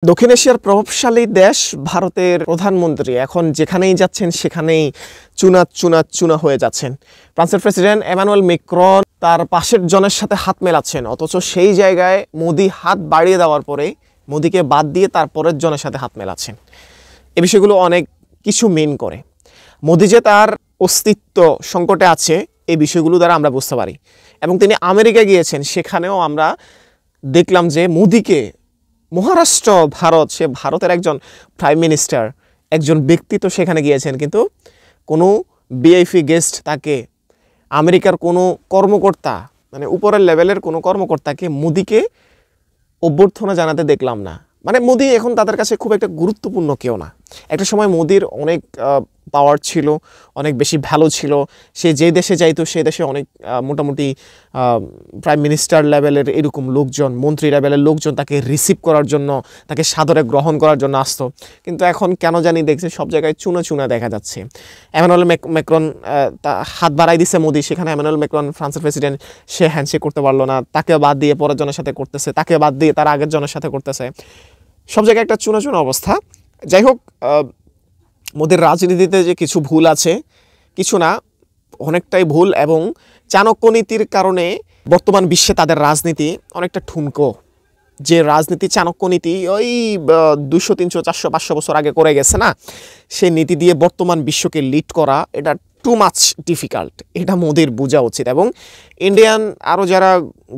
দক্ষিণ এশিয়ার প্রভাবশালী দেশ ভারতের প্রধানমন্ত্রী এখন যেখানেই যাচ্ছেন সেখানেই চুনা হয়ে যাচ্ছেন। ফ্রান্সের প্রেসিডেন্ট এমানুয়েল ম্যাক্রন তার পাশের জনের সাথে হাত মেলাচ্ছেন, অথচ সেই জায়গায় মোদি হাত বাড়িয়ে দেওয়ার পরে মোদিকে বাদ দিয়ে তার পরের জনের সাথে হাত মেলাচ্ছেন। এই বিষয়গুলো অনেক কিছু মিন করে। মোদি যে তার অস্তিত্ব সংকটে আছে এই বিষয়গুলো দ্বারা আমরা বুঝতে পারি। এবং তিনি আমেরিকা গিয়েছেন, সেখানেও আমরা দেখলাম যে মোদিকে মহারাষ্ট্র ভারত, সে ভারতের একজন প্রাইম মিনিস্টার, একজন ব্যক্তি তো সেখানে গিয়েছেন, কিন্তু কোনো ভিআইপি গেস্ট তাকে, আমেরিকার কোনো কর্মকর্তা মানে উপরের লেভেলের কোনো কর্মকর্তাকে মোদিকে অভ্যর্থনা জানাতে দেখলাম না। মানে মোদি এখন তাদের কাছে খুব একটা গুরুত্বপূর্ণ কেউ না। একটা সময় মোদির অনেক পাওয়ার ছিল, অনেক বেশি ভ্যালু ছিল, সে যে দেশে যাইতো সে দেশে অনেক মোটামুটি প্রাইম মিনিস্টার লেভেলের এরকম লোকজন, মন্ত্রী লেভেলের লোকজন তাকে রিসিভ করার জন্য, তাকে সাদরে গ্রহণ করার জন্য আসতো। কিন্তু এখন কেন জানি দেখছে সব জায়গায় চুনা দেখা যাচ্ছে। এমানুয়েল ম্যাক্রন হাত বাড়াই দিছে মোদি, সেখানে এমানুয়েল ম্যাক্রন ফ্রান্সের প্রেসিডেন্ট, সে হ্যান্ডশেক করতে পারলো না, তাকে বাদ দিয়ে পরের জনের সাথে করতেছে, তাকে বাদ দিয়ে তার আগের জনের সাথে করতেছে। সব জায়গায় একটা চুনা অবস্থা। যাই হোক, মোদির রাজনীতিতে যে কিছু ভুল আছে, কিছু না, অনেকটাই ভুল, এবং চাণক্য নীতির কারণে বর্তমান বিশ্বে তাদের রাজনীতি অনেকটা ঠুনকো। যে রাজনীতি চাণক্য নীতি ওই 200, 300, 400, 500 বছর আগে করে গেছে না, সেই নীতি দিয়ে বর্তমান বিশ্বকে লিড করা এটা টু মাচ ডিফিকাল্ট, এটা মোদির বোঝা উচিত। এবং ইন্ডিয়ান আরও যারা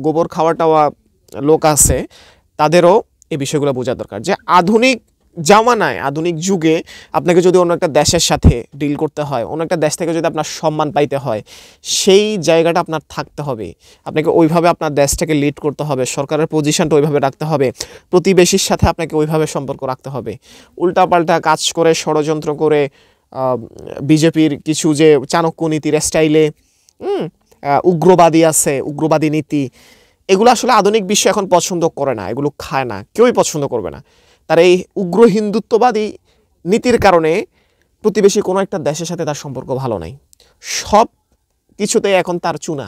গোবর খাওয়া টাওয়া লোক আছে তাদেরও এই বিষয়গুলো বোঝা দরকার যে আধুনিক জামানায়, আধুনিক যুগে আপনাকে যদি অন্য একটা দেশের সাথে ডিল করতে হয়, অন্য একটা দেশ থেকে যদি আপনার সম্মান পাইতে হয়, সেই জায়গাটা আপনার থাকতে হবে, আপনাকে ওইভাবে আপনার দেশটাকে লিড করতে হবে, সরকারের পজিশনটা ওইভাবে রাখতে হবে, প্রতিবেশীর সাথে আপনাকে ওইভাবে সম্পর্ক রাখতে হবে। উল্টাপাল্টা কাজ করে, ষড়যন্ত্র করে, বিজেপির কিছু যে চাণক্য নীতির স্টাইলে উগ্রবাদী আছে, উগ্রবাদী নীতি, এগুলো আসলে আধুনিক বিশ্ব এখন পছন্দ করে না, এগুলো খায় না, কেউই পছন্দ করবে না। তার এই উগ্র হিন্দুত্ববাদী নীতির কারণে প্রতিবেশী কোনো একটা দেশের সাথে তার সম্পর্ক ভালো নাই, সব কিছুতেই এখন তার চুনা।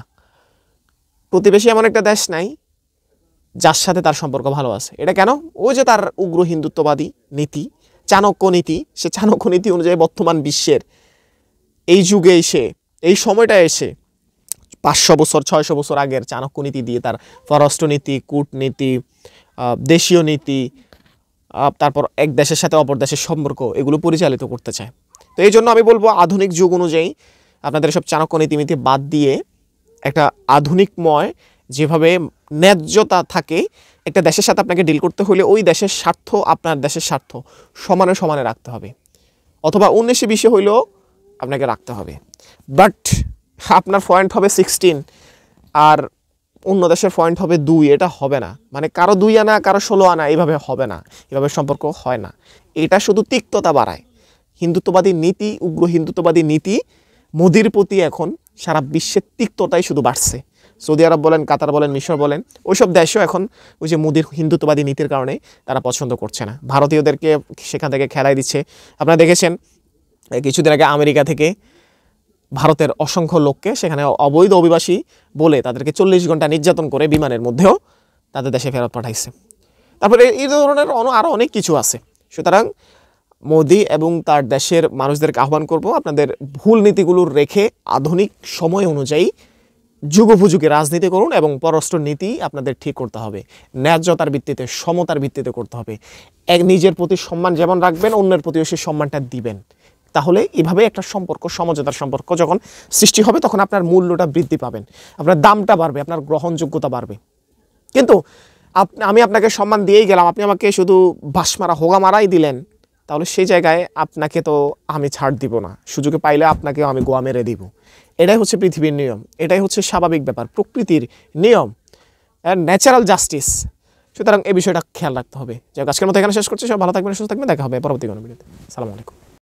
প্রতিবেশী এমন একটা দেশ নাই যার সাথে তার সম্পর্ক ভালো আছে। এটা কেন? ও যে তার উগ্র হিন্দুত্ববাদী নীতি, চাণক্য নীতি, সে চাণক্য নীতি অনুযায়ী বর্তমান বিশ্বের এই যুগে এসে, এই সময়টা এসে 500 বছর 600 বছর আগের চাণক্য নীতি দিয়ে তার পররাষ্ট্রনীতি, কূটনীতি, দেশীয় নীতি, তারপর এক দেশের সাথে অপর দেশের সম্পর্ক, এগুলো পরিচালিত করতে চায়। তো এই জন্য আমি বলবো আধুনিক যুগ অনুযায়ী আপনাদের সব চাণক্য নীতিমিতি বাদ দিয়ে একটা আধুনিকময়, যেভাবে ন্যায্যতা থাকে, একটা দেশের সাথে আপনাকে ডিল করতে হলে ওই দেশের স্বার্থ আপনার দেশের স্বার্থ সমানে সমানে রাখতে হবে, অথবা 19-20 হইলেও আপনাকে রাখতে হবে। বাট আপনার পয়েন্ট হবে 16 আর অন্য দেশের পয়েন্ট হবে 2, এটা হবে না। মানে কারো 2 আনা কারো 16 আনা এইভাবে হবে না, এভাবে সম্পর্ক হয় না। এটা শুধু তিক্ততা বাড়ায়। হিন্দুত্ববাদী নীতি, উগ্র হিন্দুত্ববাদী নীতি মোদির প্রতি এখন সারা বিশ্বের তিক্ততাই শুধু বাড়ছে। সৌদি আরব বলেন, কাতার বলেন, মিশর বলেন, ওইসব দেশও এখন ওই যে মোদির হিন্দুত্ববাদী নীতির কারণে তারা পছন্দ করছে না, ভারতীয়দেরকে সেখান থেকে খেলাই দিচ্ছে। আপনারা দেখেছেন কিছুদিন আগে আমেরিকা থেকে ভারতের অসংখ্য লোককে সেখানে অবৈধ অভিবাসী বলে তাদেরকে 40 ঘন্টা নির্যাতন করে বিমানের মধ্যেও তাদের দেশে ফেরত পাঠাইছে। তারপরে এই ধরনের আরও অনেক কিছু আছে। সুতরাং মোদি এবং তার দেশের মানুষদেরকে আহ্বান করব, আপনাদের ভুল নীতিগুলো রেখে আধুনিক সময় অনুযায়ী যুগোপযোগী রাজনীতি করুন, এবং পররাষ্ট্র নীতি আপনাদের ঠিক করতে হবে, ন্যায্যতার ভিত্তিতে, সমতার ভিত্তিতে করতে হবে। নিজের প্রতি সম্মান যেমন রাখবেন, অন্যের প্রতিও সেই সম্মানটা দিবেন। তাহলে এভাবে একটা সম্পর্ক, সমঝোতার সম্পর্ক যখন সৃষ্টি হবে, তখন আপনার মূল্যটা বৃদ্ধি পাবেন, আপনার দামটা বাড়বে, আপনার গ্রহণযোগ্যতা বাড়বে। কিন্তু আমি আপনাকে সম্মান দিয়েই গেলাম, আপনি আমাকে শুধু বাঁশমারা হোগা মারাই দিলেন, তাহলে সেই জায়গায় আপনাকে তো আমি ছাড় দিব না, সুযোগে পাইলে আপনাকেও আমি গোয়া মেরে দিব। এটাই হচ্ছে পৃথিবীর নিয়ম, এটাই হচ্ছে স্বাভাবিক ব্যাপার, প্রকৃতির নিয়ম, ন্যাচারাল জাস্টিস। সুতরাং এই বিষয়টা খেয়াল রাখতে হবে। যাই হোক, আজকের মতো এখানে শেষ করছি। সব ভালো থাকবেন, সুস্থ থাকবেন, দেখা হবে পরবর্তী কোনো ভিডিওতে। আসসালামু আলাইকুম।